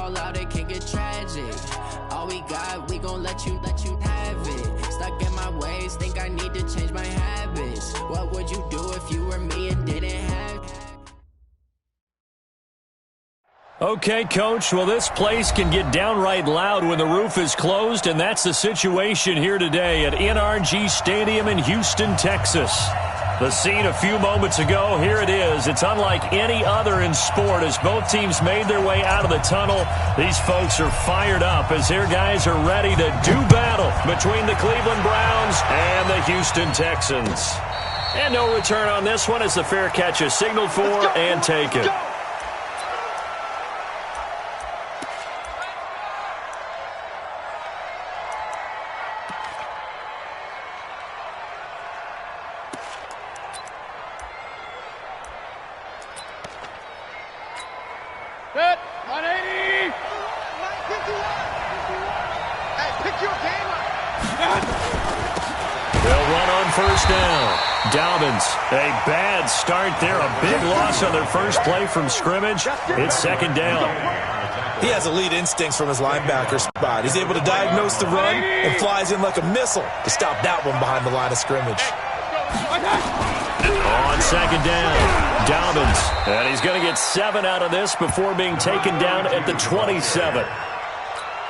fall out, it can get tragic. All we got, we gon' let you have it. Stuck in my ways, think I need to change my habits. What would you do if you were me and didn't have it? Okay, Coach, well, this place can get downright loud when the roof is closed, and that's the situation here today at NRG Stadium in Houston, Texas. The scene a few moments ago, here it is. It's unlike any other in sport as both teams made their way out of the tunnel. These folks are fired up as their guys are ready to do battle between the Cleveland Browns and the Houston Texans. And no return on this one as the fair catch is signaled for and taken. Set, 180. 951. Hey, pick your game up. They'll run on first down. Dobbins, a bad start there. A big loss on their first play from scrimmage. It's second down. He has elite instincts from his linebacker spot. He's able to diagnose the run and flies in like a missile to stop that one behind the line of scrimmage. On second down, Dobbins. And he's going to get 7 out of this before being taken down at the 27.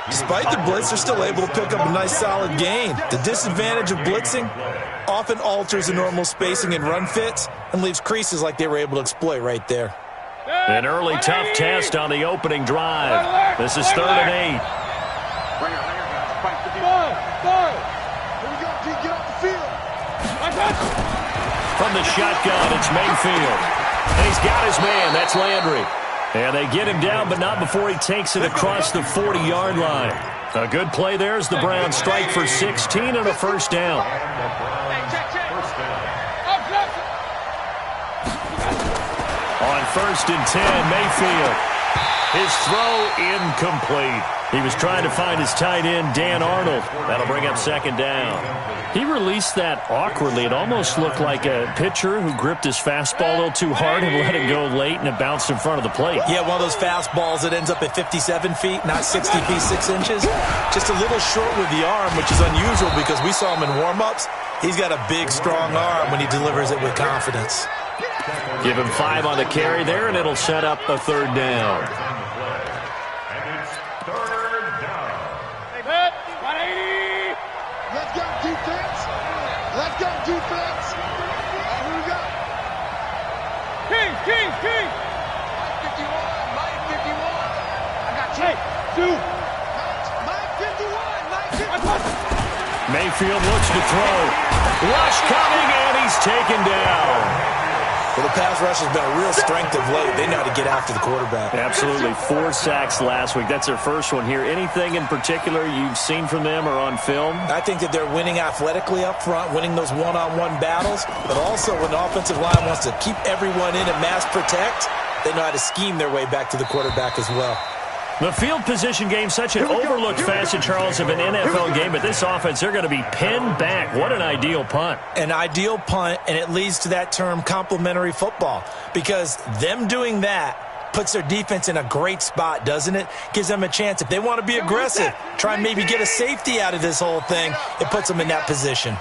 Despite the blitz, they're still able to pick up a nice solid gain. The disadvantage of blitzing often alters the normal spacing and run fits and leaves creases like they were able to exploit right there. An early tough test on the opening drive. This is 3rd and 8. Here we go, D. Get off the field. From the shotgun, it's Mayfield. And he's got his man. That's Landry. And they get him down, but not before he takes it across the 40-yard line. A good play there as the Browns strike for 16 and a first down. On 1st and 10, Mayfield. His throw incomplete. He was trying to find his tight end, Dan Arnold. That'll bring up second down. He released that awkwardly. It almost looked like a pitcher who gripped his fastball a little too hard and let it go late, and it bounced in front of the plate. Yeah, one of those fastballs that ends up at 57 feet, not 60 feet, 6 inches. Just a little short with the arm, which is unusual because we saw him in warm-ups. He's got a big, strong arm when he delivers it with confidence. Give him 5 on the carry there, and it'll set up a 3rd down. Let's go, defense. Let's go, defense. Who we got? King. Mike 51. I got you. Hey, 2. Mike 51. Mayfield looks to throw. Rush coming, and he's taken down. Well, the pass rush has been a real strength of late. They know how to get after the quarterback. Absolutely. 4 sacks last week. That's their first one here. Anything in particular you've seen from them or on film? I think that they're winning athletically up front, winning those one-on-one battles, but also when the offensive line wants to keep everyone in and mass protect, they know how to scheme their way back to the quarterback as well. The field position game, such an overlooked facet, Charles, of an NFL game, but this offense, they're going to be pinned back. What an ideal punt. An ideal punt, and it leads to that term complementary football, because them doing that puts their defense in a great spot, doesn't it? Gives them a chance. If they want to be aggressive, try and maybe get a safety out of this whole thing, it puts them in that position.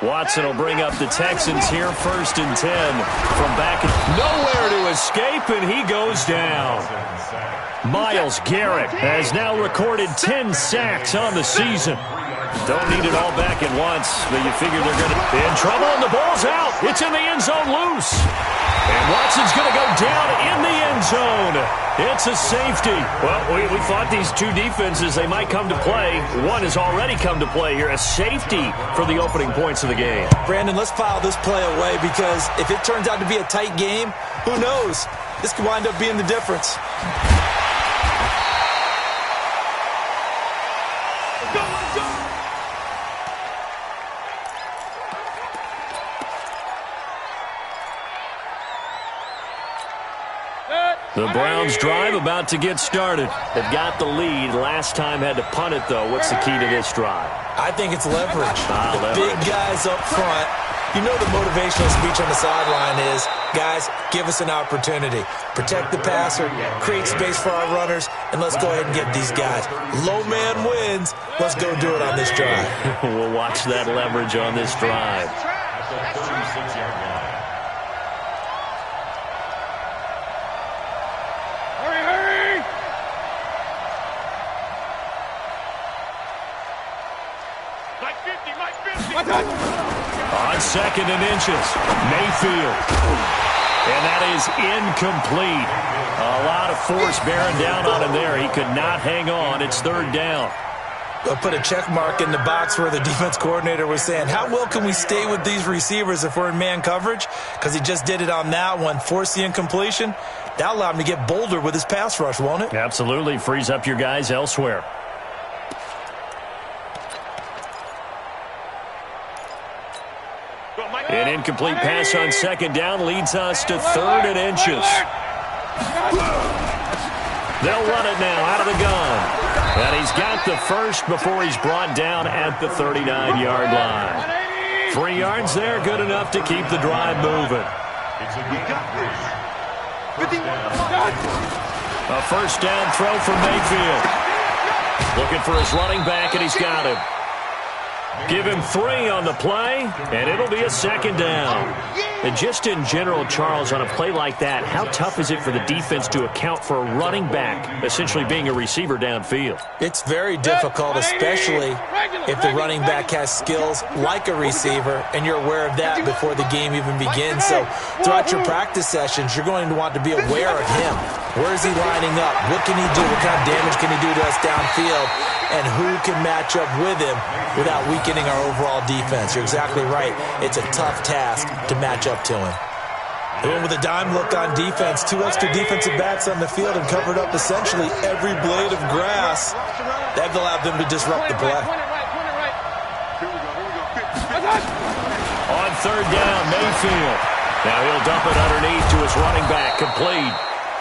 Watson will bring up the Texans here, 1st and 10 from back. Nowhere to escape, and he goes down. Myles Garrett has now recorded 10 sacks on the season. Don't need it all back at once, but you figure they're going to be in trouble, and the ball's out. It's in the end zone loose. And Watson's going to go down in the end zone. It's a safety. Well, we thought these two defenses, they might come to play. One has already come to play here. A safety for the opening points of the game. Brandon, let's file this play away because if it turns out to be a tight game, who knows? This could wind up being the difference. The Browns drive about to get started. They've got the lead. Last time had to punt it, though. What's the key to this drive? I think it's leverage. The leverage. Big guys up front. You know the motivational speech on the sideline is, guys, give us an opportunity. Protect the passer, create space for our runners, and let's go ahead and get these guys. Low man wins. Let's go do it on this drive. We'll watch that leverage on this drive. Hurry! Like 50. On 2nd and inches, Mayfield. And that is incomplete. A lot of force bearing down on him there. He could not hang on. It's 3rd down. I'll put a check mark in the box where the defense coordinator was saying, how well can we stay with these receivers if we're in man coverage? Because he just did it on that one, forced the incompletion. That allowed him to get bolder with his pass rush, won't it? Absolutely. Frees up your guys elsewhere. An incomplete pass on 2nd down leads us to 3rd and inches. They'll run it now out of the gun. And he's got the first before he's brought down at the 39-yard line. 3 yards there, good enough to keep the drive moving. A 1st down throw for Mayfield. Looking for his running back, and he's got him. Give him 3 on the play, and it'll be a 2nd down. And just in general, Charles, on a play like that, how tough is it for the defense to account for a running back essentially being a receiver downfield? It's very difficult, especially if the running back has skills like a receiver, and you're aware of that before the game even begins. So throughout your practice sessions, you're going to want to be aware of him. Where is he lining up? What can he do? What kind of damage can he do to us downfield? And who can match up with him without weakening our overall defense? You're exactly right. It's a tough task to match up to him. They went with a dime look on defense. 2 extra defensive backs on the field and covered up essentially every blade of grass. That allowed them to disrupt the play. On 3rd down, Mayfield. Now he'll dump it underneath to his running back, complete.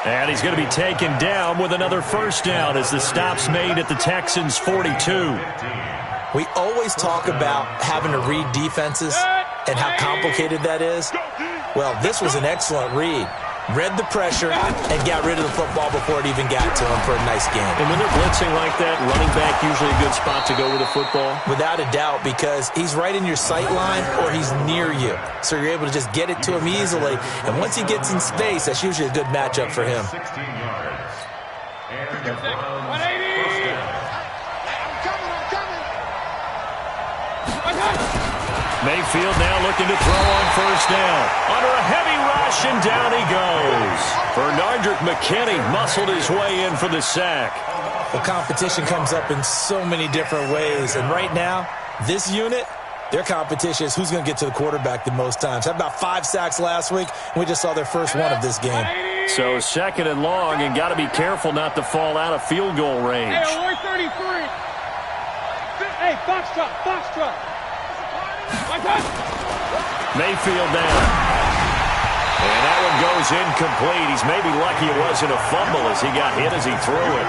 And he's going to be taken down with another 1st down as the stop's made at the Texans' 42. We always talk about having to read defenses and how complicated that is. Well, this was an excellent read. Read the pressure and got rid of the football before it even got to him for a nice game. And when they're blitzing like that, running back usually a good spot to go with the football? Without a doubt, because he's right in your sight line or he's near you. So you're able to just get it to him easily. And once he gets in space, that's usually a good matchup for him. 180! Mayfield now looking to throw on 1st down. Under a heavy rush, and down he goes. Bernardrick McKinney muscled his way in for the sack. The competition comes up in so many different ways. And right now, this unit, their competition is who's going to get to the quarterback the most times. Had about 5 sacks last week, and we just saw their first one of this game. So 2nd and long, and got to be careful not to fall out of field goal range. Hey, 33. Hey, box truck. Mayfield down. And that one goes incomplete. He's maybe lucky it wasn't a fumble as he got hit as he threw it.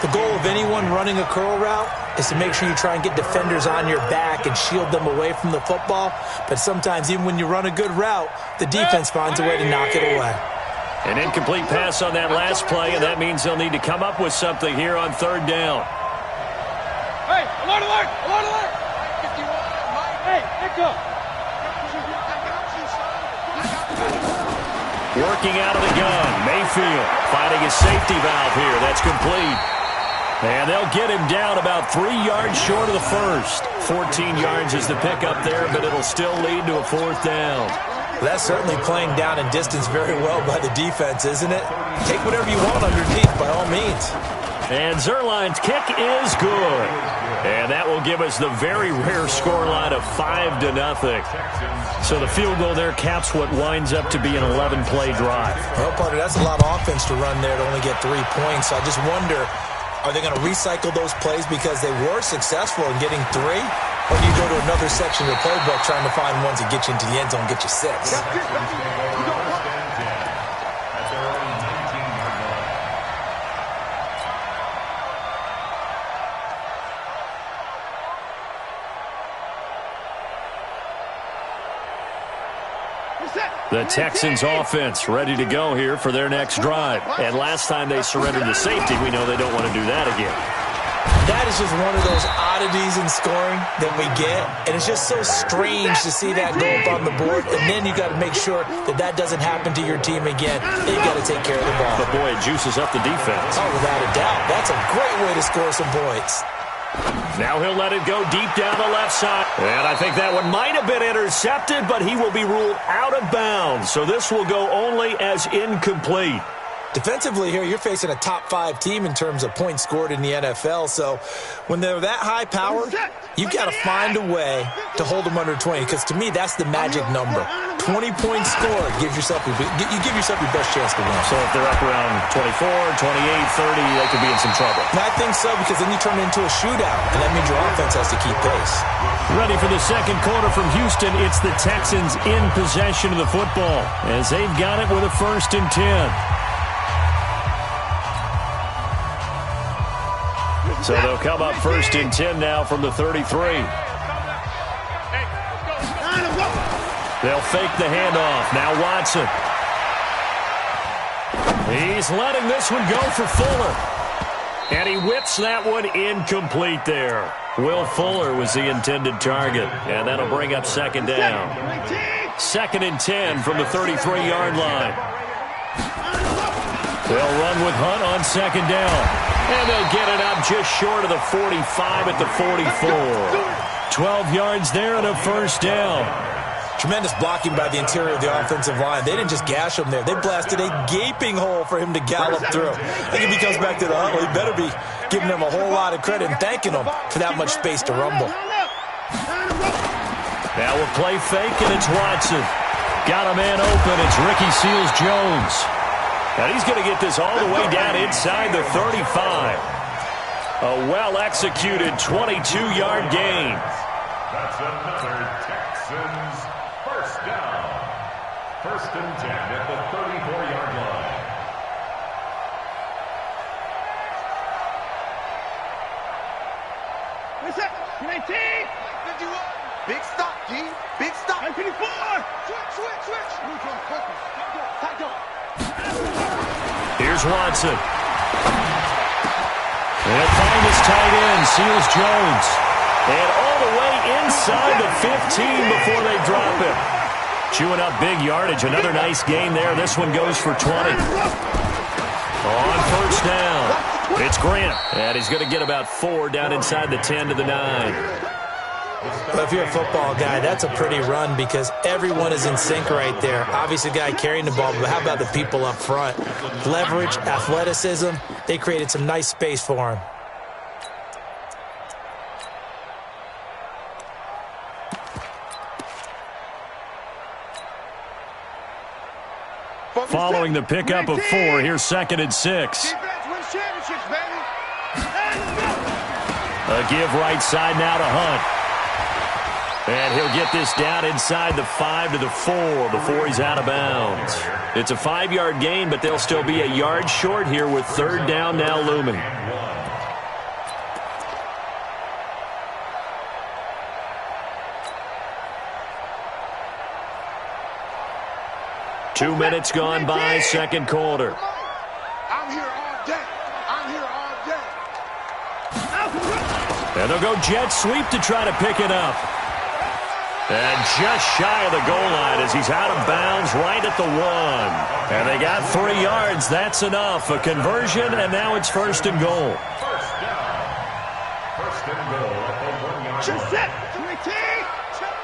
The goal of anyone running a curl route is to make sure you try and get defenders on your back and shield them away from the football. But sometimes even when you run a good route, the defense finds a way to knock it away. An incomplete pass on that last play, and that means they'll need to come up with something here on 3rd down. Hey, alert! Hey, pick up. Working out of the gun, Mayfield finding a safety valve here. That's complete. And they'll get him down about 3 yards short of the first. 14 yards is the pickup there, but it'll still lead to a 4th down. That's certainly playing down in distance very well by the defense, isn't it? Take whatever you want underneath, by all means. And Zerline's kick is good. And that will give us the very rare scoreline of 5-0. So the field goal there caps what winds up to be an 11-play drive. Well, partner, that's a lot of offense to run there to only get 3 points. So I just wonder, are they going to recycle those plays because they were successful in getting 3? Or do you go to another section of the playbook trying to find ones that get you into the end zone and get you 6? The Texans offense ready to go here for their next drive. And last time they surrendered the safety, we know they don't want to do that again. That is just one of those oddities in scoring that we get, and it's just so strange to see that go up on the board, and then you got to make sure that that doesn't happen to your team again. You got to take care of the ball. But boy, it juices up the defense. Oh, without a doubt. That's a great way to score some points. Now he'll let it go deep down the left side. And I think that one might have been intercepted, but he will be ruled out of bounds. So this will go only as incomplete. Defensively here, you're facing a top-5 team in terms of points scored in the NFL. So when they're that high-powered, you've got to find a way to hold them under 20, because to me, that's the magic number. 20 points scored gives yourself your best chance to win. So if they're up around 24, 28, 30, they could be in some trouble. And I think so, because then you turn it into a shootout, and that means your offense has to keep pace. Ready for the second quarter from Houston. It's the Texans in possession of the football as they've got it with a 1st and 10. So they'll come up 1st and 10 now from the 33. They'll fake the handoff. Now Watson. He's letting this one go for Fuller. And he whips that one incomplete there. Will Fuller was the intended target. And that'll bring up 2nd down. 2nd and 10 from the 33-yard line. They'll run with Hunt on 2nd down. And they'll get it up just short of the 45 at the 44. 12 yards there and a 1st down. Tremendous blocking by the interior of the offensive line. They didn't just gash him there. They blasted a gaping hole for him to gallop through. I think if he comes back to the huddle, he better be giving them a whole lot of credit and thanking them for that much space to rumble. Now we'll play fake, and it's Watson. Got a man open. It's Ricky Seals-Jones. And he's going to get this all the way down inside the 35. A well-executed 22-yard gain. That's another Texans 1st down. 1st and 10 at the 34-yard line. What's up? 19. 51. Big stop, G. Big stop. 54. Switch. Neutral, focus. Tight go. Here's Watson. They'll find his tight end, Seals-Jones. And all the way inside the 15 before they drop it. Chewing up big yardage. Another nice gain there. This one goes for 20. On 1st down, it's Grant. And he's going to get about 4 down inside the 10 to the 9. Well, if you're a football guy, that's a pretty run because everyone is in sync right there. Obviously, the guy carrying the ball, but how about the people up front? Leverage, athleticism, they created some nice space for him. Following the pickup of 4, here's 2nd and 6. A give right side now to Hunt. And he'll get this down inside the 5 to the 4 before he's out of bounds. It's a 5-yard gain, but they'll still be a yard short here with 3rd down now looming. Two minutes gone by, 2nd quarter. I'm here all day. And they'll go jet sweep to try to pick it up. And just shy of the goal line as he's out of bounds right at the 1. And they got 3 yards. That's enough. A conversion, and now it's 1st and goal. 1st down. 1st and goal at the 1-yard line. Set.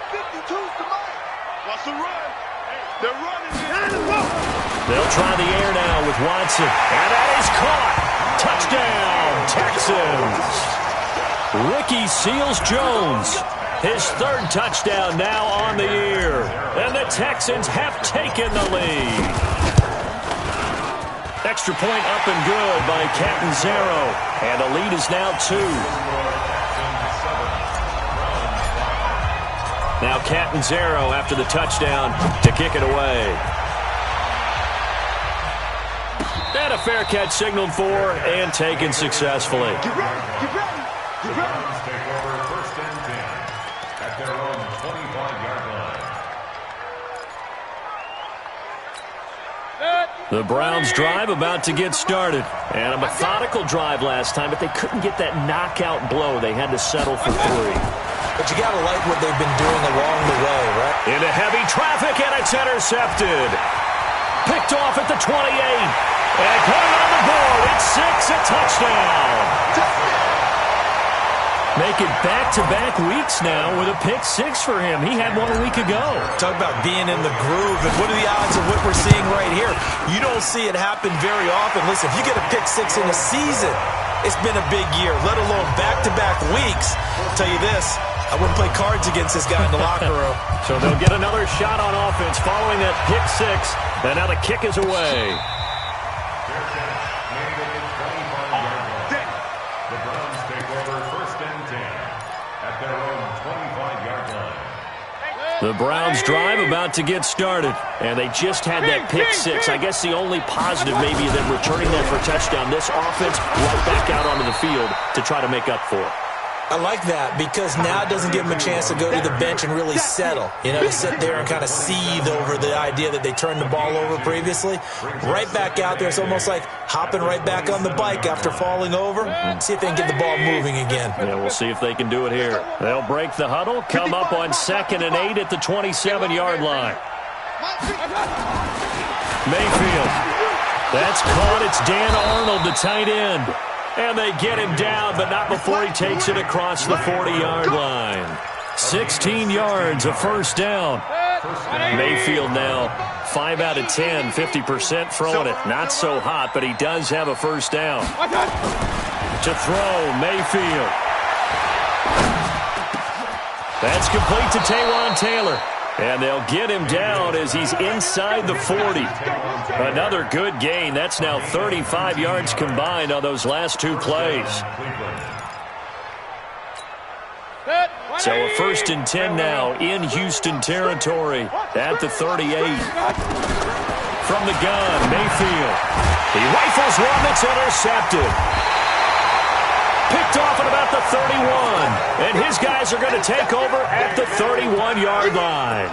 52's the mark. What's the run? They're running. They'll try the air now with Watson. And that is caught. Touchdown, Texans. Ricky Seals-Jones. His 3rd touchdown now on the year. And the Texans have taken the lead. Extra point up and good by Catanzaro. And the lead is now 2. Now Catanzaro after the touchdown to kick it away. And a fair catch signaled for and taken successfully. Get ready. Take over 1st and 10 at their own 25-yard line. The Browns drive about to get started. And a methodical drive last time, but they couldn't get that knockout blow. They had to settle for 3. But you got to like what they've been doing along the way, right? Into heavy traffic, and it's intercepted. Picked off at the 28. And putting on the board, it's 6, a touchdown. Make it back-to-back weeks now with a pick 6 for him. He had one a week ago. Talk about being in the groove, and what are the odds of what we're seeing right here? You don't see it happen very often. Listen, if you get a pick 6 in a season, it's been a big year, let alone back-to-back weeks. I'll tell you this, I wouldn't play cards against this guy in the locker room. So they'll get another shot on offense following that pick 6, and now the kick is away. The Browns take over 1st and 10 at their own 25-yard line. The Browns drive about to get started, and they just had that pick 6. I guess the only positive maybe of them returning that for a touchdown. This offense right back out onto the field to try to make up for it. I like that because now it doesn't give them a chance to go to the bench and really settle. You know, to sit there and kind of seethe over the idea that they turned the ball over previously. Right back out there. It's almost like hopping right back on the bike after falling over. See if they can get the ball moving again. Yeah, we'll see if they can do it here. They'll break the huddle, come up on 2nd and 8 at the 27-yard line. Mayfield. That's caught. It's Dan Arnold, the tight end. And they get him down, but not before he takes it across the 40-yard line. 16 yards, a first down. Mayfield now 5 out of 10, 50% throwing it. Not so hot, but he does have a first down. To throw, Mayfield. That's complete to Taywan Taylor. And they'll get him down as he's inside the 40. Another good gain. That's now 35 yards combined on those last 2 plays. So a 1st and 10 now in Houston territory at the 38. From the gun, Mayfield. He rifles one that's intercepted. Picked off at about the 31. And his guys are going to take over at the 31-yard line.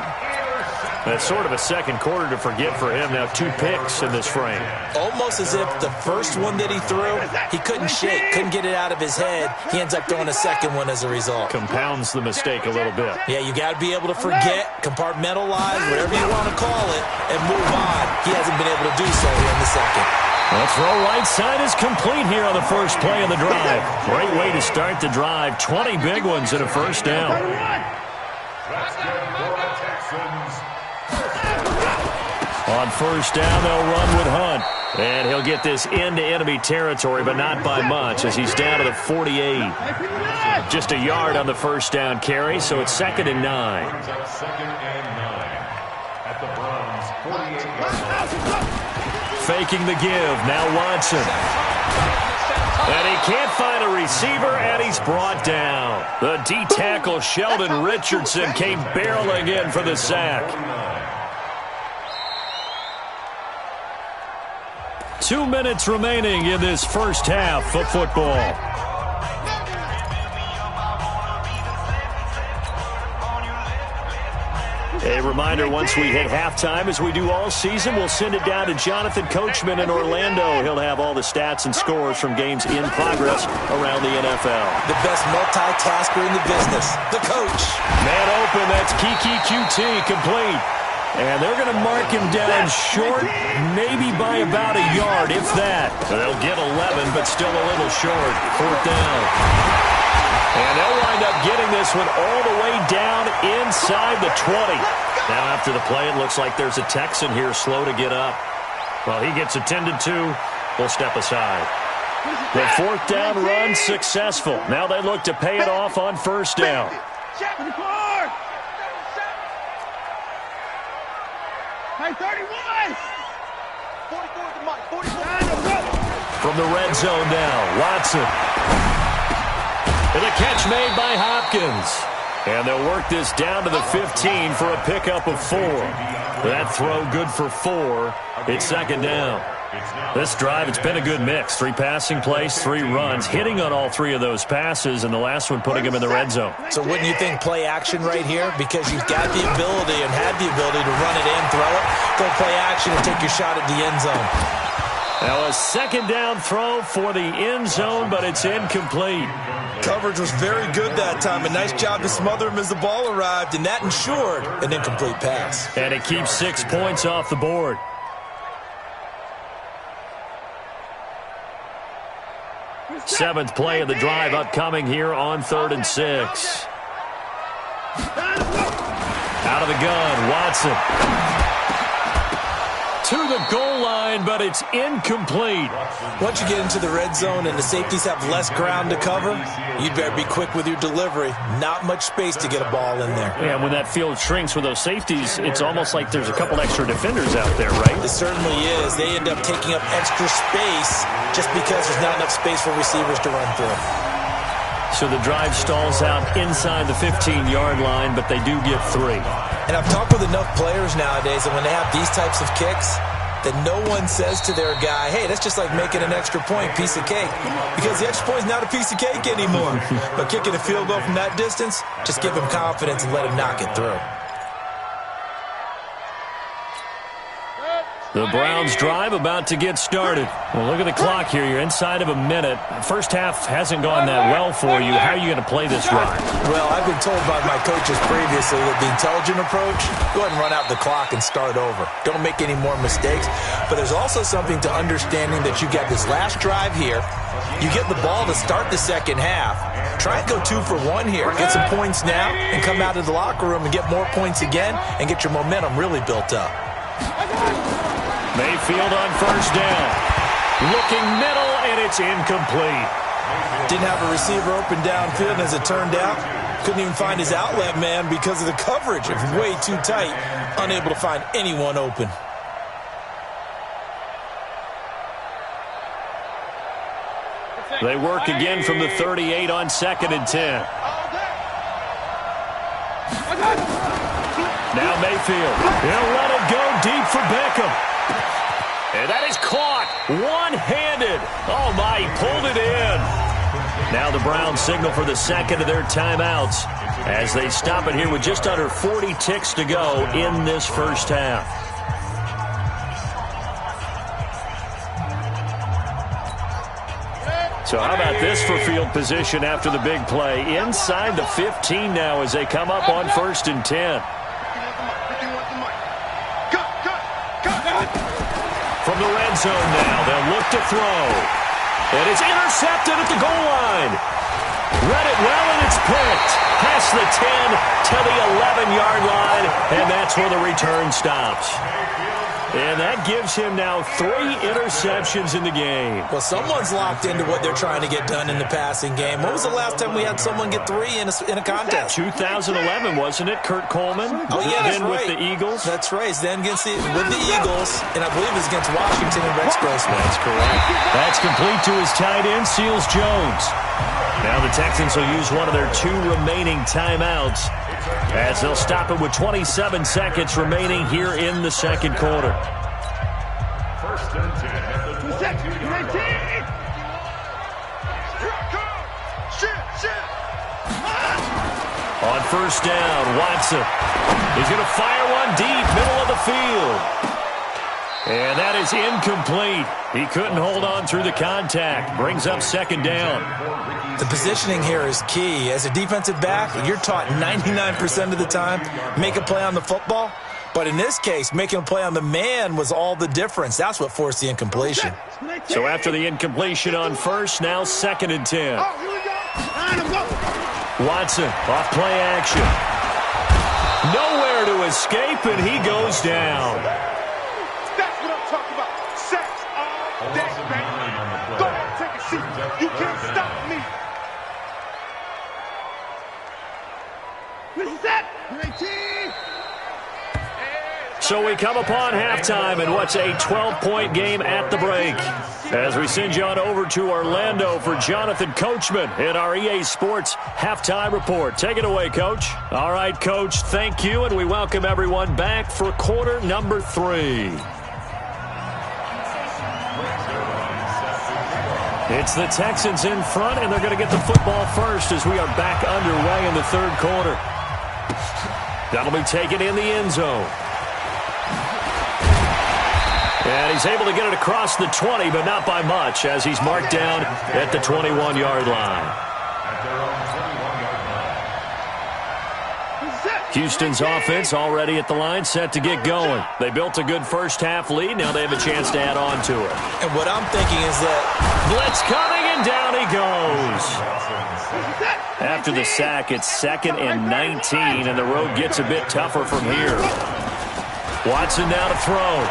That's sort of a second quarter to forget for him. Now 2 picks in this frame. Almost as if the first one that he threw, he couldn't shake, couldn't get it out of his head. He ends up throwing a second one as a result. Compounds the mistake a little bit. Yeah, you got to be able to forget, compartmentalize, whatever you want to call it, and move on. He hasn't been able to do so here in the second. The throw right side is complete here on the first play of the drive. Great way to start the drive. 20 big ones and a first down. That's good for the Texans. On first down, they'll run with Hunt. And he'll get this into enemy territory, but not by much as he's down to the 48. Just a yard on the first down carry, so it's 2nd and 9. Brings up 2nd and 9 at the Browns' 48-yard line. Faking the give. Now Watson. And he can't find a receiver, and he's brought down. The D-tackle, Sheldon Richardson, came barreling in for the sack. 2 minutes remaining in this first half of football. A reminder, once we hit halftime, as we do all season, we'll send it down to Jonathan Coachman in Orlando. He'll have all the stats and scores from games in progress around the NFL. The best multitasker in the business, the coach. Man open, that's Kiki QT, complete. And they're going to mark him down short, maybe by about a yard, if that. They'll get 11, but still a little short. 4th down. And they'll wind up getting this one all the way down inside the 20. Now after the play, it looks like there's a Texan here slow to get up. Well, he gets attended to. We'll step aside. The 4th down run successful. Now they look to pay it off on first down. Hey, 31! 44 From the red zone now, Watson. And a catch made by Hopkins. And they'll work this down to the 15 for a pickup of 4. That throw good for 4. It's 2nd down. This drive, it's been a good mix. 3 passing plays, 3 runs, hitting on all 3 of those passes, and the last one putting him in the red zone. So wouldn't you think play action right here? Because you've got the ability and had the ability to run it in, throw it, go play action, and take your shot at the end zone. Now a second down throw for the end zone, but it's incomplete. Coverage was very good that time. A nice job to smother him as the ball arrived, and that ensured an incomplete pass. And it keeps 6 points off the board. Seventh play of the drive upcoming here on 3rd and 6. Out of the gun, Watson. To the goal line, but it's incomplete. Once you get into the red zone and the safeties have less ground to cover, you'd better be quick with your delivery. Not much space to get a ball in there. Yeah, when that field shrinks with those safeties, it's almost like there's a couple extra defenders out there, right? It certainly is. They end up taking up extra space just because there's not enough space for receivers to run through. So the drive stalls out inside the 15-yard line, but they do get 3. And I've talked with enough players nowadays that when they have these types of kicks, that no one says to their guy, hey, that's just like making an extra point, piece of cake. Because the extra point is not a piece of cake anymore. But kicking a field goal from that distance, just give him confidence and let him knock it through. The Browns drive about to get started. Well, look at the clock here. You're inside of a minute. First half hasn't gone that well for you. How are you going to play this drive? Well, I've been told by my coaches previously that the intelligent approach, go ahead and run out the clock and start over. Don't make any more mistakes. But there's also something to understanding that you got this last drive here. You get the ball to start the second half. Try and go 2 for 1 here. Get some points now and come out of the locker room and get more points again and get your momentum really built up. Mayfield on first down. Looking middle, and it's incomplete. Didn't have a receiver open downfield, and as it turned out, couldn't even find his outlet man because of the coverage. It was way too tight, unable to find anyone open. They work again from the 38 on 2nd and 10. Now Mayfield. He'll let it go deep for Beckham. And that is caught one-handed. Oh, my, he pulled it in. Now the Browns signal for the second of their timeouts as they stop it here with just under 40 ticks to go in this first half. So how about this for field position after the big play? Inside the 15 now as they come up on 1st and 10. From the red zone now, they'll look to throw. And it's intercepted at the goal line. Read it well, and it's picked. Past the 10 to the 11-yard line, and that's where the return stops. And that gives him now 3 interceptions in the game. Well, someone's locked into what they're trying to get done in the passing game. When was the last time we had someone get 3 in a contest? 2011, wasn't it? Kurt Coleman? Oh, yeah, that's then right. with the Eagles? That's right. Then with the Eagles, and I believe it was against Washington and Rex Grossman. That's correct. That's complete to his tight end, Seals Jones. Now the Texans will use one of their 2 remaining timeouts as they'll stop it with 27 seconds remaining here in the second quarter. 1st and 10 at the 22. On first down, Watson. He's going to fire one deep, middle of the field. And that is incomplete. He couldn't hold on through the contact. Brings up 2nd down. The positioning here is key. As a defensive back, you're taught 99% of the time, make a play on the football. But in this case, making a play on the man was all the difference. That's what forced the incompletion. So after the incompletion on first, now 2nd and 10. Watson, off play action. Nowhere to escape, and he goes down. That's what I'm talking about. Sacks all day, baby. Go ahead, take a seat. You can't stop me. Reset. 19. So we come upon halftime in what's a 12-point game at the break. As we send you on over to Orlando for Jonathan Coachman in our EA Sports Halftime Report. Take it away, Coach. All right, Coach, thank you, and we welcome everyone back for quarter number 3. It's the Texans in front, and they're going to get the football first as we are back underway in the third quarter. That'll be taken in the end zone. And he's able to get it across the 20, but not by much, as he's marked down at the 21-yard line. Houston's offense already at the line, set to get going. They built a good first-half lead. Now they have a chance to add on to it. And what I'm thinking is that blitz coming, and down he goes. After the sack, it's 2nd and 19, and the road gets a bit tougher from here. Watson now to throw.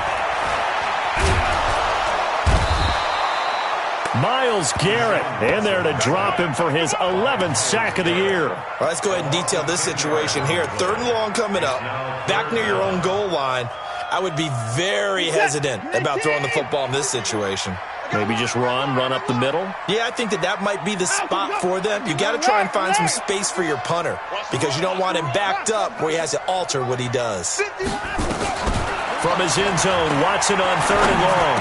Myles Garrett in there to drop him for his 11th sack of the year. All right, let's go ahead and detail this situation here. 3rd and long coming up, back near your own goal line. I would be very hesitant about throwing the football in this situation. Maybe just run up the middle? Yeah, I think that might be the spot for them. You got to try and find some space for your punter because you don't want him backed up where he has to alter what he does. From his end zone, Watson on 3rd and long.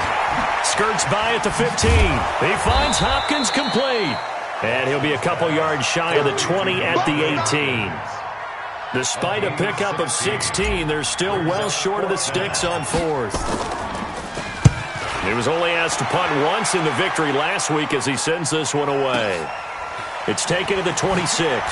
Skirts by at the 15. He finds Hopkins complete. And he'll be a couple yards shy of the 20 at the 18. Despite a pickup of 16, they're still well short of the sticks on 4th. He was only asked to punt once in the victory last week as he sends this one away. It's taken to the 26.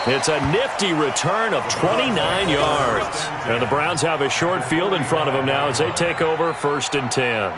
It's a nifty return of 29 yards. And the Browns have a short field in front of them now as they take over 1st and 10.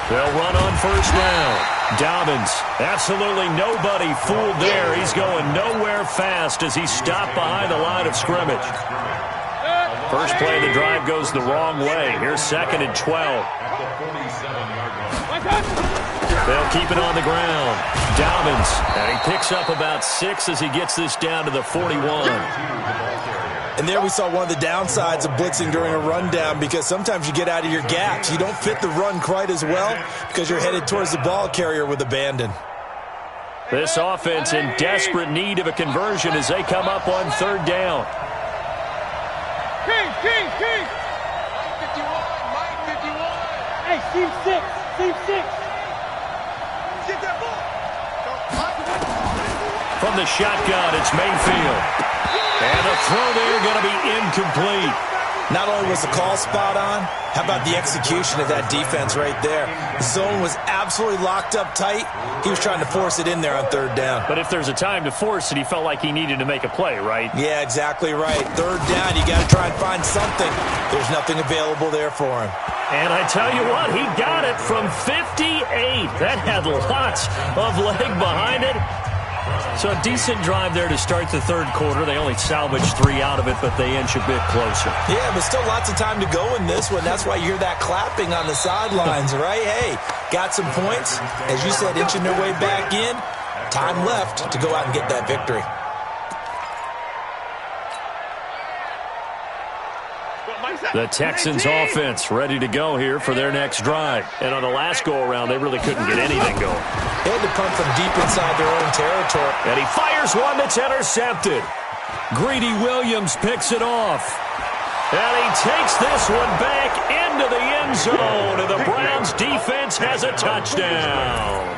They'll run on 1st down. Dobbins, absolutely nobody fooled there. He's going nowhere fast as he's stopped behind the line of scrimmage. First play of the drive goes the wrong way. Here's 2nd and 12. They'll keep it on the ground. Dobbins, and he picks up about 6 as he gets this down to the 41. And there we saw one of the downsides of blitzing during a rundown because sometimes you get out of your gaps. You don't fit the run quite as well because you're headed towards the ball carrier with abandon. This offense in desperate need of a conversion as they come up on 3rd down. King! Mike 51! Hey, team 6! Get that ball! From the shotgun, it's Mayfield. And the throw there going to be incomplete. Not only was the call spot on, how about the execution of that defense right there? The zone was absolutely locked up tight. He was trying to force it in there on 3rd down. But if there's a time to force it, he felt like he needed to make a play, right? Yeah, exactly right. 3rd down, you got to try and find something. There's nothing available there for him. And I tell you what, he got it from 58. That had lots of leg behind it. So a decent drive there to start the 3rd quarter. They only salvaged 3 out of it, but they inch a bit closer. Yeah, but still lots of time to go in this one. That's why you hear that clapping on the sidelines, right? Hey, got some points. As you said, inching their way back in. Time left to go out and get that victory. The Texans offense ready to go here for their next drive. And on the last go-around, they really couldn't get anything going. They had to punt from deep inside their own territory. And he fires one that's intercepted. Greedy Williams picks it off. And he takes this one back into the end zone. And the Browns defense has a touchdown.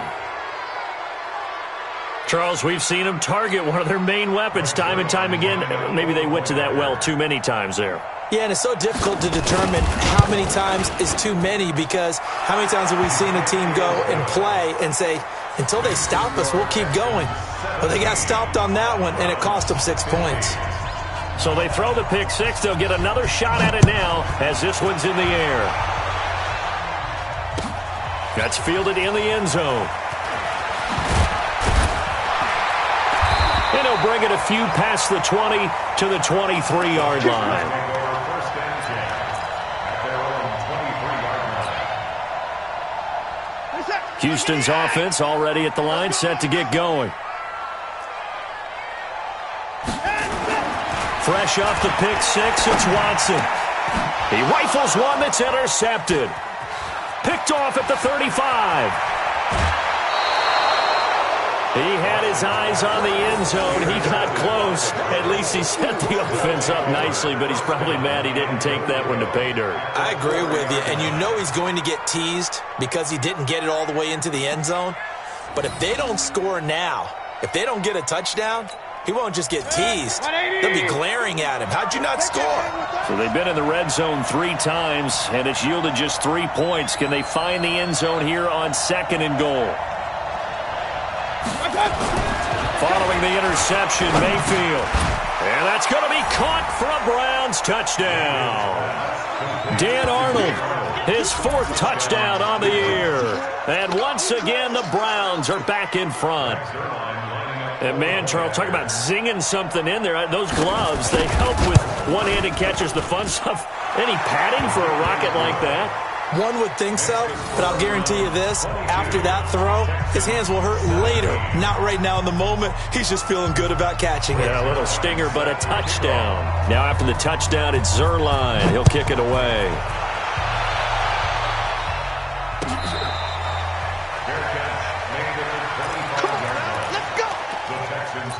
Charles, we've seen them target one of their main weapons time and time again. Maybe they went to that well too many times there. Yeah, and it's so difficult to determine how many times is too many because how many times have we seen a team go and play and say, until they stop us, we'll keep going. But they got stopped on that one, and it cost them 6 points. So they throw the pick 6. They'll get another shot at it now as this one's in the air. That's fielded in the end zone. And he'll bring it a few past the 20 to the 23-yard line. Houston's offense already at the line, set to get going. Fresh off the pick six, it's Watson. He rifles one that's intercepted. Picked off at the 35. He had his eyes on the end zone. He got close. At least he set the offense up nicely, but he's probably mad he didn't take that one to pay dirt. I agree with you, and you know he's going to get teased because he didn't get it all the way into the end zone. But if they don't score now, if they don't get a touchdown, he won't just get teased. They'll be glaring at him. How'd you not score? So they've been in the red zone 3 times, and it's yielded just 3 points. Can they find the end zone here on 2nd and goal? Following the interception, Mayfield. And that's going to be caught for a Browns touchdown. Dan Arnold, his 4th touchdown on the year. And once again, the Browns are back in front. And man, Charles, talk about zinging something in there. Those gloves, they help with one-handed catches, the fun stuff. Any padding for a rocket like that? One would think so, but I'll guarantee you this. After that throw, his hands will hurt later. Not right now in the moment. He's just feeling good about catching it. Yeah, a little stinger, but a touchdown. Now after the touchdown, it's Zerline. He'll kick it away.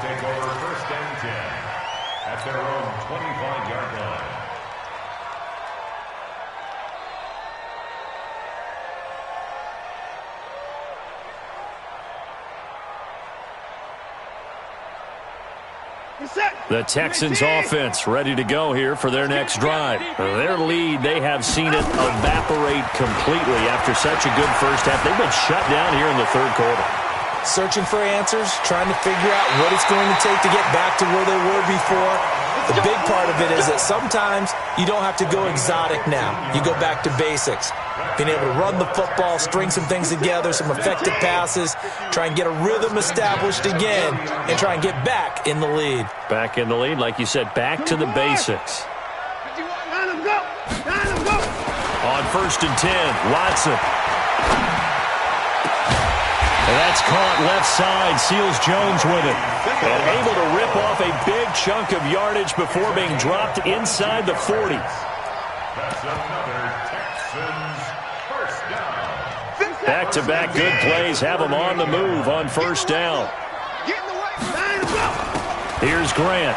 Take over 1st and 10 at their own 25-yard line. The Texans offense ready to go here for their next drive. Their lead, they have seen it evaporate completely after such a good first half. They've been shut down here in the 3rd quarter. Searching for answers, trying to figure out what it's going to take to get back to where they were before. The big part of it is that sometimes you don't have to go exotic now. You go back to basics. Being able to run the football, string some things together, some effective passes, try and get a rhythm established again, and try and get back in the lead. Back in the lead, like you said, back to the basics. On 1st and 10, Watson. And that's caught left side. Seals Jones with it. And able to rip off a big chunk of yardage before being dropped inside the 40. That's another Texans first down. Back-to-back good plays have them on the move on 1st down. Here's Grant.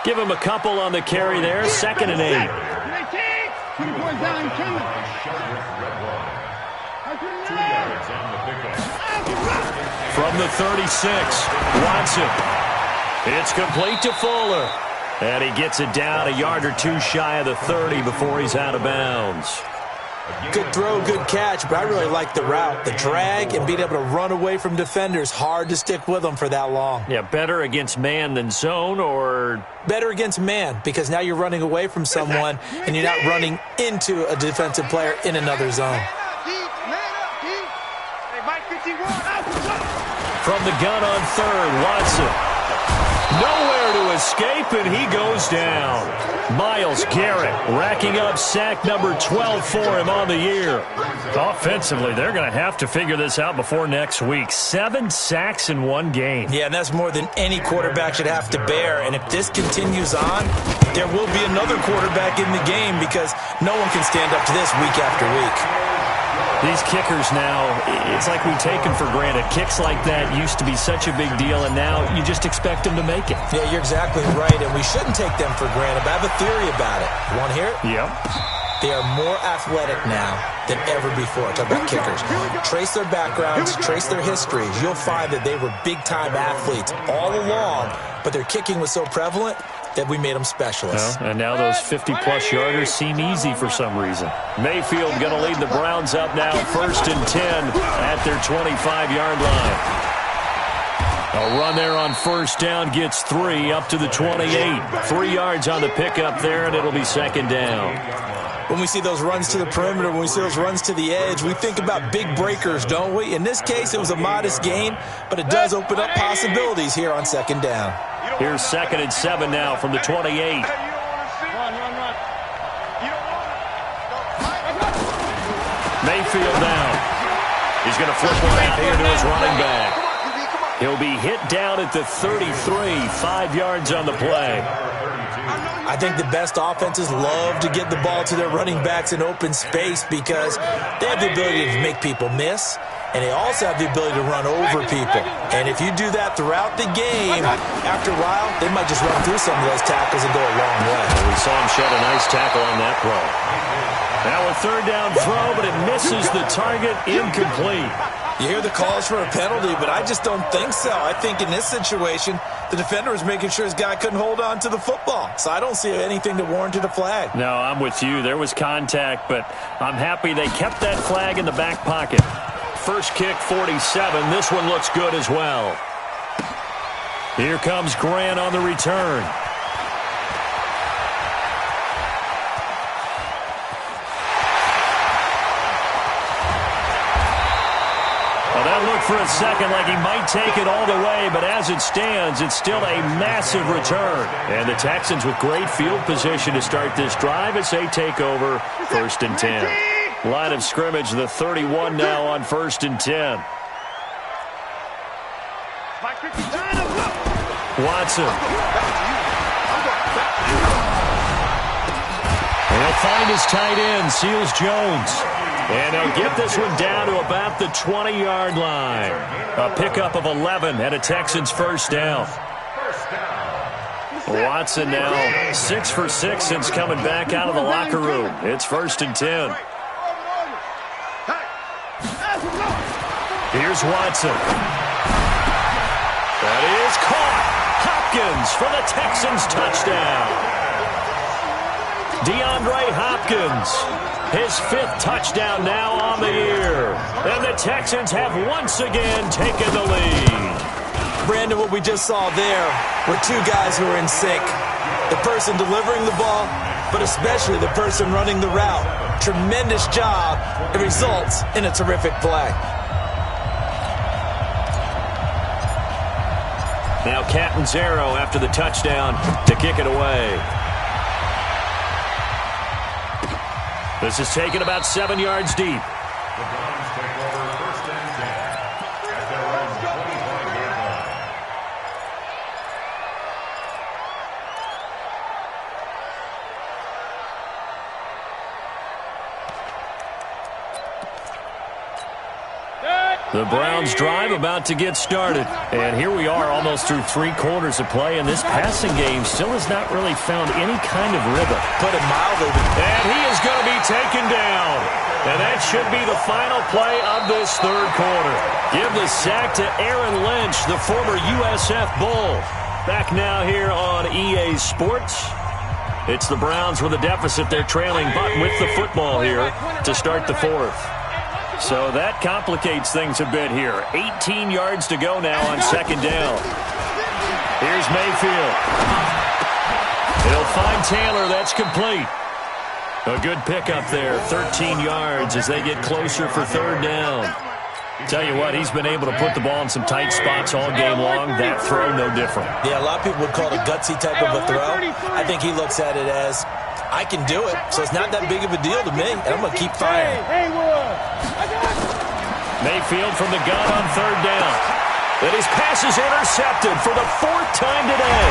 Give him a couple on the carry there. 2nd and 8. From the 36, Watson. It's complete to Fuller. And he gets it down a yard or 2 shy of the 30 before he's out of bounds. Good throw, good catch, but I really like the route. The drag and being able to run away from defenders, hard to stick with them for that long. Yeah, better against man than zone, or? Better against man, because now you're running away from someone and you're not running into a defensive player in another zone. From the gun on 3rd, Watson. Nowhere to escape, and he goes down. Myles Garrett racking up sack number 12 for him on the year. Offensively, they're going to have to figure this out before next week. 7 sacks in 1 game. Yeah, and that's more than any quarterback should have to bear. And if this continues on, there will be another quarterback in the game because no one can stand up to this week after week. These kickers now, it's like we take them for granted. Kicks like that used to be such a big deal, and now you just expect them to make it. Yeah, you're exactly right, and we shouldn't take them for granted, but I have a theory about it. You want to hear it? Yep. They are more athletic now than ever before. Talk about kickers. Trace their backgrounds, trace their histories. You'll find that they were big-time athletes all along, but their kicking was so prevalent that we made them specialists. Well, and now those 50-plus yarders seem easy for some reason. Mayfield going to lead the Browns up now, 1st and 10 at their 25-yard line. A run there on 1st down gets 3 up to the 28. 3 yards on the pickup there, and it'll be 2nd down. When we see those runs to the perimeter, when we see those runs to the edge, we think about big breakers, don't we? In this case, it was a modest gain, but it does open up possibilities here on 2nd down. Here's 2nd and 7 now from the 28. Mayfield down. He's going to flip one out here to his running back. He'll be hit down at the 33, 5 yards on the play. I think the best offenses love to get the ball to their running backs in open space because they have the ability to make people miss, and they also have the ability to run over people. And if you do that throughout the game, after a while, they might just run through some of those tackles and go a long way. We saw him shed a nice tackle on that play. Now a third down throw, but it misses the target, incomplete. You hear the calls for a penalty, but I just don't think so. I think in this situation, the defender was making sure his guy couldn't hold on to the football. So I don't see anything that warranted a flag. No, I'm with you. There was contact, but I'm happy they kept that flag in the back pocket. First kick, 47. This one looks good as well. Here comes Grant on the return. That looked for a second like he might take it all the way, but as it stands, it's still a massive return. And the Texans with great field position to start this drive as they take over 1st and 10. Line of scrimmage, the 31 now on 1st and 10. Watson. He'll find his tight end, Seals Jones. And they'll get this one down to about the 20-yard line. A pickup of 11 and a Texans first down. Watson now 6 for 6 since coming back out of the locker room. It's 1st and 10. Here's Watson. That is caught. Hopkins for the Texans touchdown. DeAndre Hopkins. His 5th touchdown now on the year. And the Texans have once again taken the lead. Brandon, what we just saw there were two guys who were in sync. The person delivering the ball, but especially the person running the route. Tremendous job. It results in a terrific play. Now Catanzaro after the touchdown to kick it away. This is taken about 7 yards deep. The Browns take over 1st and 10 at their own 25-yard line. The Browns drive about to get started. And here we are almost through 3 quarters of play, and this passing game still has not really found any kind of rhythm. Put it mildly. And he is going to be taken down. And that should be the final play of this 3rd quarter. Give the sack to Aaron Lynch, the former USF Bull. Back now here on EA Sports. It's the Browns with a deficit. They're trailing, but with the football here to start the 4th. So that complicates things a bit here. 18 yards to go now on 2nd down. Here's Mayfield. He'll find Taylor. That's complete. A good pickup there. 13 yards as they get closer for 3rd down. Tell you what, he's been able to put the ball in some tight spots all game long. That throw, no different. Yeah, a lot of people would call it a gutsy type of a throw. I think he looks at it as, I can do it, so it's not that big of a deal to me, and I'm going to keep firing. Mayfield from the gun on 3rd down. And his pass is intercepted for the 4th time today.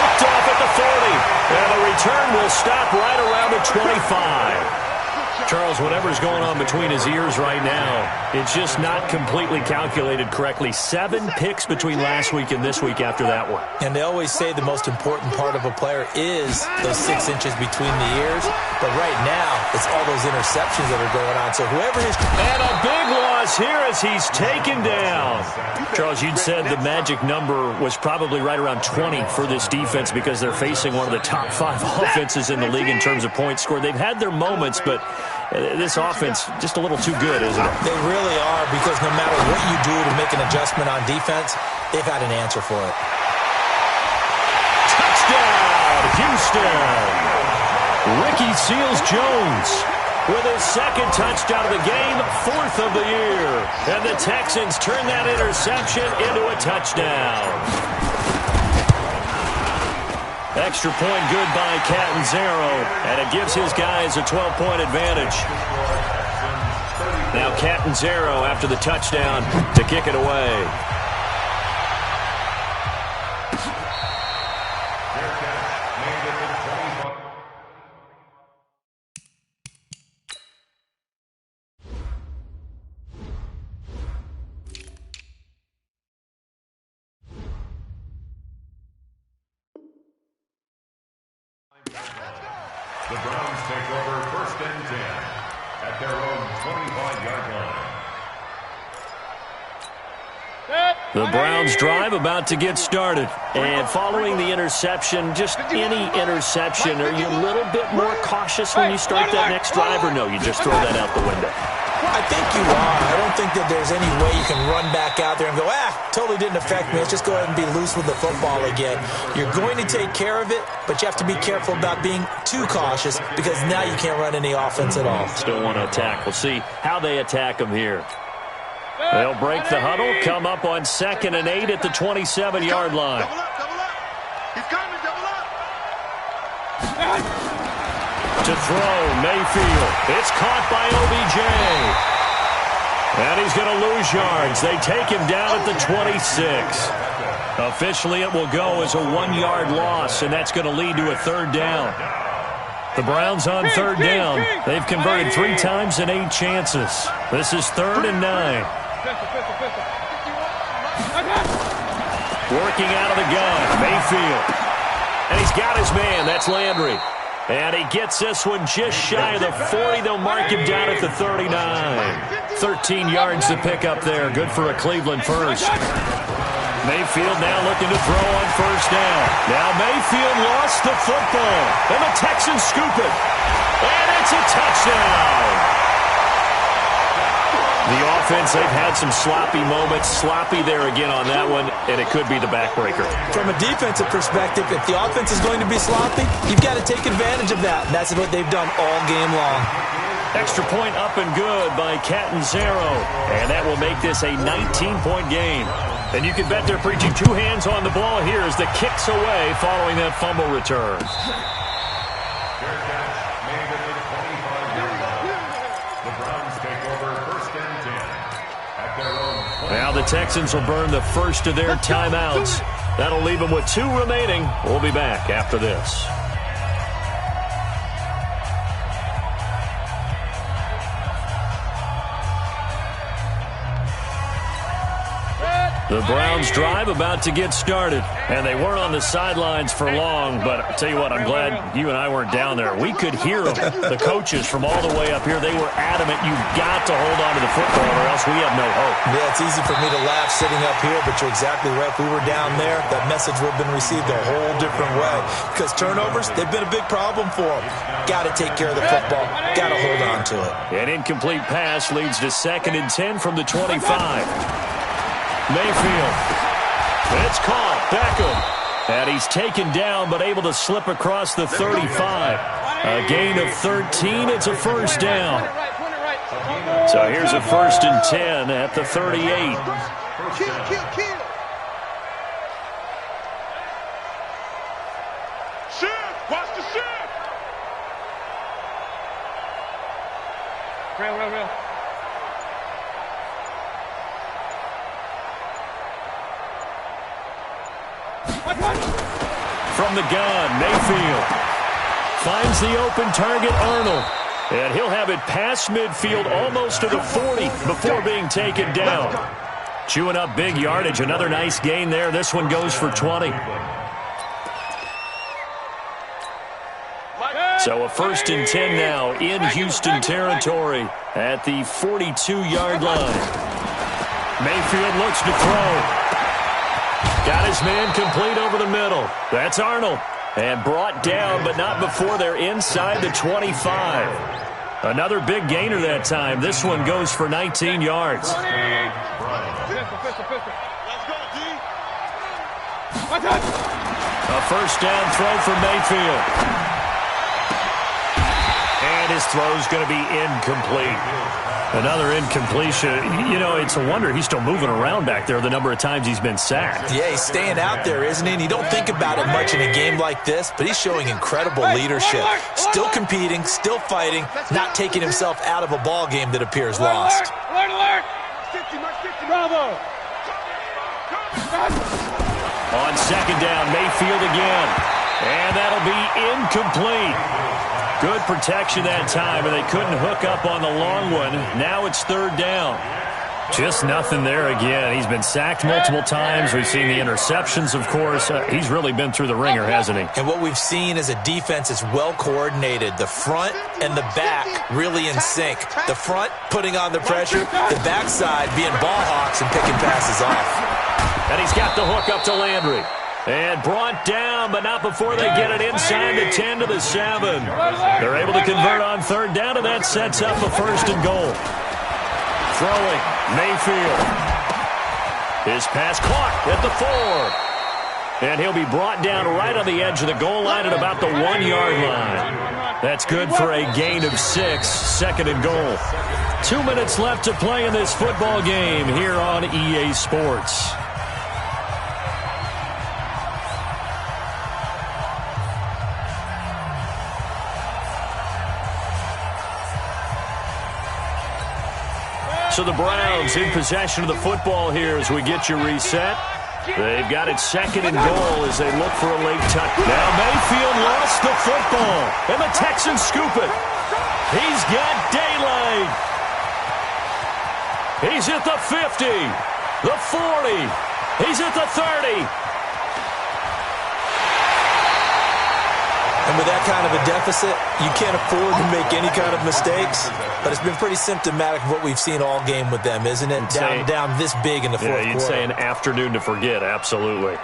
Picked off at the 40. And the return will stop right around the 25. Charles, whatever's going on between his ears right now, it's just not completely calculated correctly. 7 picks between last week and this week after that one. And they always say the most important part of a player is those 6 inches between the ears. But right now, it's all those interceptions that are going on. So whoever is... And a big loss here as he's taken down. Charles, you'd said the magic number was probably right around 20 for this defense because they're facing one of the top 5 offenses in the league in terms of points scored. They've had their moments, but this offense just a little too good, isn't it? They really are, because no matter what you do to make an adjustment on defense, they've had an answer for it. Touchdown, Houston! Ricky Seals-Jones with his 2nd touchdown of the game, 4th of the year. And the Texans turn that interception into a touchdown. Extra point good by Catanzaro, and it gives his guys a 12-point advantage. Now Catanzaro after the touchdown to kick it away. The Browns take over 1st and 10 at their own 25-yard line. The Browns drive about to get started. And following the interception, just any interception, are you a little bit more cautious when you start that next drive, or no, you just throw that out the window? I think you are. I don't think that there's any way you can run back out there and go, totally didn't affect me. Let's just go ahead and be loose with the football again. You're going to take care of it, but you have to be careful about being too cautious because now you can't run any offense at all. Still want to attack. We'll see how they attack them here. They'll break the huddle, come up on 2nd and 8 at the 27-yard line. Double up, double up. He's coming, double up. To throw, Mayfield. It's caught by OBJ. And he's going to lose yards. They take him down at the 26. Officially, it will go as a 1-yard loss, and that's going to lead to a 3rd down. The Browns on 3rd down. They've converted 3 times in 8 chances. This is 3rd and 9. Working out of the gun, Mayfield. And he's got his man. That's Landry. And he gets this one just shy of the 40. They'll mark him down at the 39. 13 yards to pick up there. Good for a Cleveland first. Mayfield now looking to throw on 1st down. Now Mayfield lost the football. And the Texans scoop it. And it's a touchdown. The offense, they've had some sloppy moments. Sloppy there again on that one, and it could be the backbreaker. From a defensive perspective, if the offense is going to be sloppy, you've got to take advantage of that. And that's what they've done all game long. Extra point up and good by Catanzaro, and that will make this a 19-point game. And you can bet they're preaching 2 hands on the ball here as the kick's away following that fumble return. Now the Texans will burn the first of their timeouts. That'll leave them with 2 remaining. We'll be back after this. The Browns drive about to get started, and they weren't on the sidelines for long, but I'll tell you what, I'm glad you and I weren't down there. We could hear them, the coaches from all the way up here. They were adamant, you've got to hold on to the football or else we have no hope. Yeah, it's easy for me to laugh sitting up here, but you're exactly right. If we were down there, that message would have been received a whole different way because turnovers, they've been a big problem for them. Got to take care of the football. Got to hold on to it. An incomplete pass leads to 2nd and 10 from the 25. Mayfield. It's caught. Beckham. And he's taken down but able to slip across the 35. A gain of 13. It's a 1st down. So here's a 1st and 10 at the 38. Kill. Shift. Watch the shift. Real. From the gun, Mayfield finds the open target, Arnold. And he'll have it past midfield almost to the 40 before being taken down. Chewing up big yardage. Another nice gain there. This one goes for 20. So a 1st and 10 now in Houston territory at the 42-yard line. Mayfield looks to throw. Got his man complete over the middle. That's Arnold. And brought down, but not before they're inside the 25. Another big gainer that time. This one goes for 19 yards. Let's go, D. A 1st down throw for Mayfield. And This throw is going to be incomplete. Another incompletion. You know, it's a wonder he's still moving around back there the number of times he's been sacked. Yeah, he's staying out there, isn't he? And you don't think about it much in a game like this, but he's showing incredible leadership. Still competing, still fighting, not taking himself out of a ball game that appears lost. Alert! 50, bravo! On second down, Mayfield again. And that'll be incomplete. Good protection that time, and they couldn't hook up on the long one. Now it's third down. Just nothing there again. He's been sacked multiple times. We've seen the interceptions, of course. He's really been through the ringer, hasn't he? And what we've seen is a defense is well coordinated. The front and the back really in sync. The front putting on the pressure, the backside being ball hawks and picking passes off. And he's got the hook up to Landry. And brought down, but not before they get it inside the 10 to the 7. They're able to convert on third down, and that sets up a first and goal. Throwing, Mayfield. His pass caught at the 4. And he'll be brought down right on the edge of the goal line at about the 1-yard line. That's good for a gain of 6, second and goal. 2 minutes left to play in this football game here on EA Sports. So the Browns in possession of the football here as we get you reset. They've got it second and goal as they look for a late touch. Now Mayfield lost the football, and the Texans scoop it. He's got daylight. He's at the 50, the 40. He's at the 30. And with that kind of a deficit, you can't afford to make any kind of mistakes. But it's been pretty symptomatic of what we've seen all game with them, isn't it? Down this big in the fourth quarter. Yeah, you'd say an afternoon to forget, absolutely.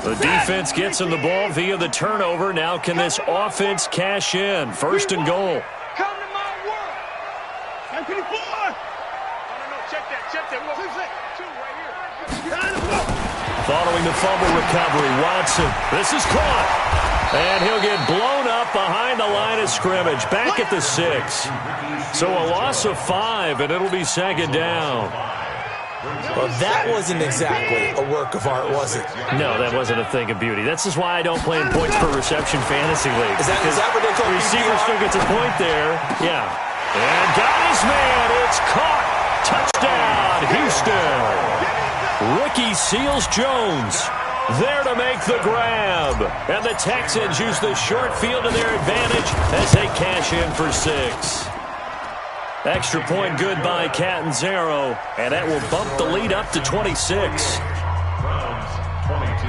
The defense gets in the ball via the turnover. Now can this offense cash in? First and goal. Come to my work. 10-54. No, check that. Two right here. Following the fumble recovery, Watson. This is caught. And he'll get blown up behind the line of scrimmage. Back at the 6. So a loss of 5, and it'll be second down. Well, that wasn't exactly a work of art, was it? No, that wasn't a thing of beauty. This is why I don't play in points per reception fantasy league. Is that what they call the receiver still gets a point there. Yeah. And got his man. It's caught. Touchdown, Houston. Ricky Seals-Jones there to make the grab. And the Texans use the short field to their advantage as they cash in for 6. Extra point good by Catanzaro, and that will bump the lead up to 26. Browns 22.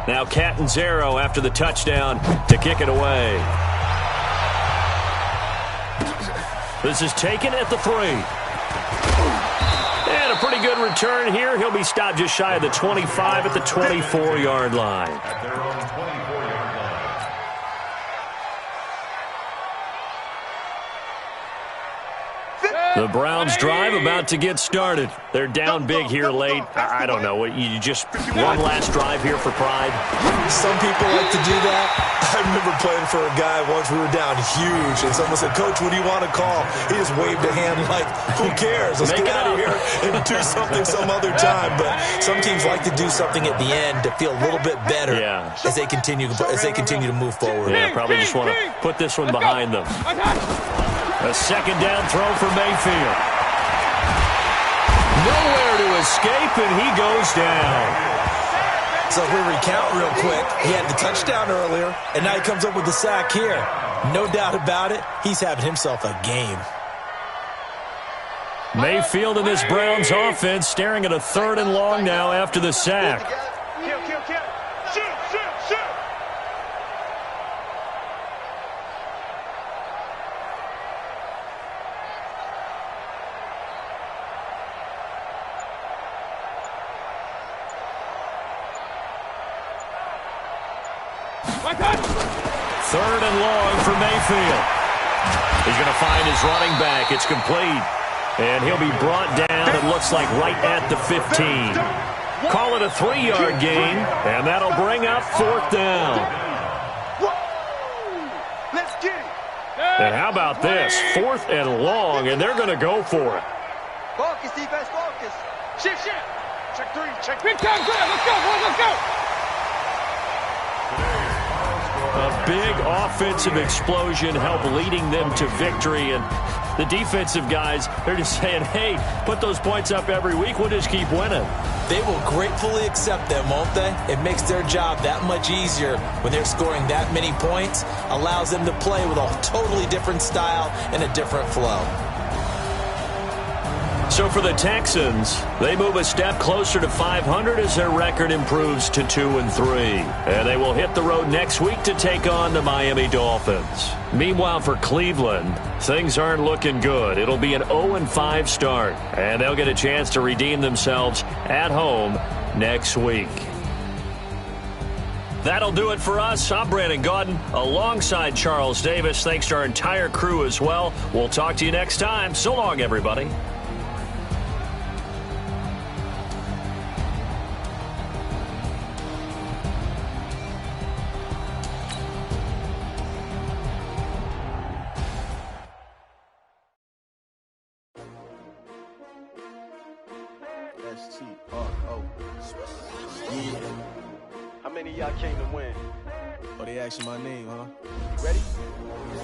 Now Catanzaro after the touchdown to kick it away. This is taken at the 3. And a pretty good return here. He'll be stopped just shy of the 25 at the 24-yard line. At their own 24-yard line. The Browns drive about to get started. They're down big here late. I don't know. You just one last drive here for pride? Some people like to do that. I remember playing for a guy once. We were down huge, and someone said, "Coach, what do you want to call?" He just waved a hand like, who cares? Let's get out of here and do something some other time. But some teams like to do something at the end to feel a little bit better as they continue to move forward. Yeah, probably just want to put this one behind them. A second down throw for Mayfield. Nowhere to escape, and he goes down. So if we recount real quick, he had the touchdown earlier, and now he comes up with the sack here. No doubt about it, he's having himself a game. Mayfield and this Browns offense staring at a third and long now after the sack. Kill. Shoot. Third and long for Mayfield. He's going to find his running back. It's complete. And he'll be brought down, it looks like, right at the 15. Call it a 3-yard gain, and that'll bring up 4th down. Let's get it. And how about this? 4th and long, and they're going to go for it. Focus, defense, focus. Shift. Check 3, check. Big time, good. Let's go, boys, let's go. A big offensive explosion helped leading them to victory, and the defensive guys, they're just saying, hey, put those points up every week, we'll just keep winning. They will gratefully accept them, won't they? It makes their job that much easier when they're scoring that many points, allows them to play with a totally different style and a different flow. So for the Texans, they move a step closer to 500 as their record improves to 2-3. And they will hit the road next week to take on the Miami Dolphins. Meanwhile, for Cleveland, things aren't looking good. It'll be an 0-5 start, and they'll get a chance to redeem themselves at home next week. That'll do it for us. I'm Brandon Gaudin alongside Charles Davis. Thanks to our entire crew as well. We'll talk to you next time. So long, everybody. S-T-R-O. Yeah. How many of y'all came to win? Oh, they asking my name, huh? Ready?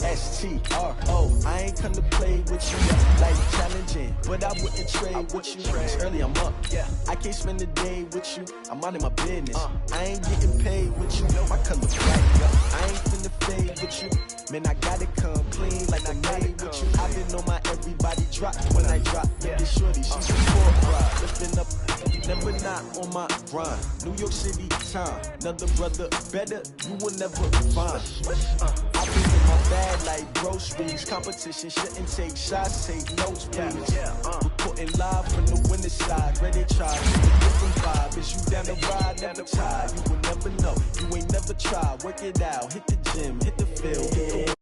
S-T-R-O. I ain't come to play with you like challenging, but I wouldn't trade with you. It's early, I'm up. Yeah. I can't spend the day with you. I'm minding my business. I ain't getting paid with you. No, my color black. I ain't finna fade with you. Man, I gotta come clean like I made with you. I've been on my everybody drop when I drop. Yeah, this shorty, she's a core ride. Lifting up, never not on my grind. New York City time, another brother better, you will never find. I've been in my bag like groceries. Competition shouldn't take shots, take notes, please. Reporting live from the winning side, ready to try. Different vibe, is you down the ride, never tired. You will never know, you ain't never tried. Work it out, hit the gym, hit the field, hit the